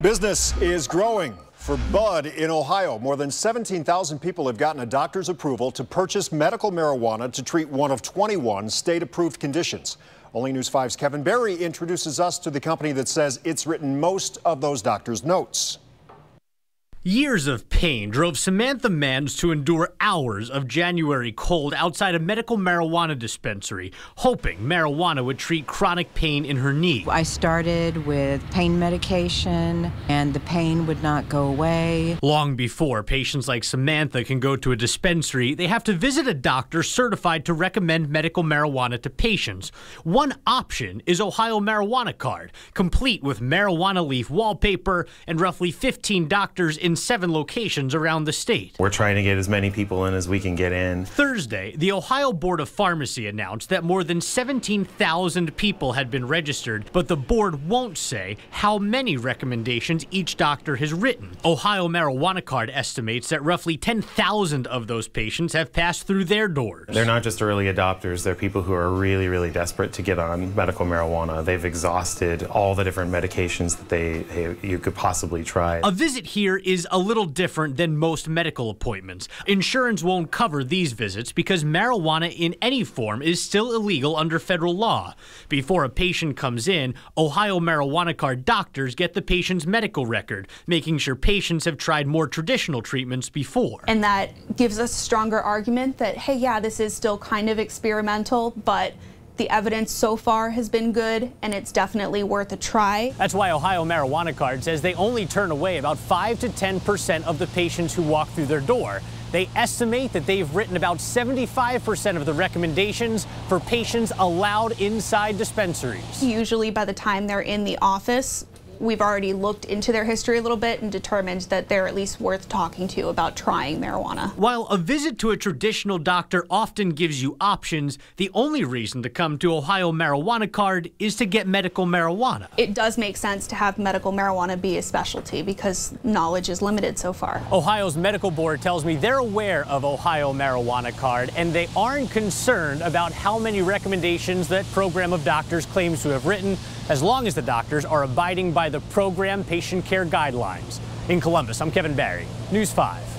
Business is growing for Bud in Ohio. More than 17,000 people have gotten a doctor's approval to purchase medical marijuana to treat one of 21 state-approved conditions. Only News 5's Kevin Barry introduces us to the company that says it's written most of those doctors' notes. Years of pain drove Samantha Manns to endure hours of January cold outside a medical marijuana dispensary, hoping marijuana would treat chronic pain in her knee. I started with pain medication, and the pain would not go away. Long before patients like Samantha can go to a dispensary, they have to visit a doctor certified to recommend medical marijuana to patients. One option is Ohio Marijuana Card, complete with marijuana leaf wallpaper and roughly 15 doctors in 7 locations around the state. We're trying to get as many people in as we can get in. Thursday, the Ohio Board of Pharmacy announced that more than 17,000 people had been registered, but the board won't say how many recommendations each doctor has written. Ohio Marijuana Card estimates that roughly 10,000 of those patients have passed through their doors. They're not just early adopters, they're people who are really, really desperate to get on medical marijuana. They've exhausted all the different medications that you could possibly try. A visit here is a little different than most medical appointments. Insurance won't cover these visits because marijuana in any form is still illegal under federal law. Before a patient comes in, Ohio Marijuana Card doctors get the patient's medical record, making sure patients have tried more traditional treatments before. And that gives us a stronger argument that, hey, yeah, this is still kind of experimental, but the evidence so far has been good, and it's definitely worth a try. That's why Ohio Marijuana Card says they only turn away about 5 to 10% of the patients who walk through their door. They estimate that they've written about 75% of the recommendations for patients allowed inside dispensaries. Usually by the time they're in the office, we've already looked into their history a little bit and determined that they're at least worth talking to about trying marijuana. While a visit to a traditional doctor often gives you options, the only reason to come to Ohio Marijuana Card is to get medical marijuana. It does make sense to have medical marijuana be a specialty because knowledge is limited so far. Ohio's medical board tells me they're aware of Ohio Marijuana Card and they aren't concerned about how many recommendations that program of doctors claims to have written, as long as the doctors are abiding by the program patient care guidelines. In Columbus, I'm Kevin Barry, News 5.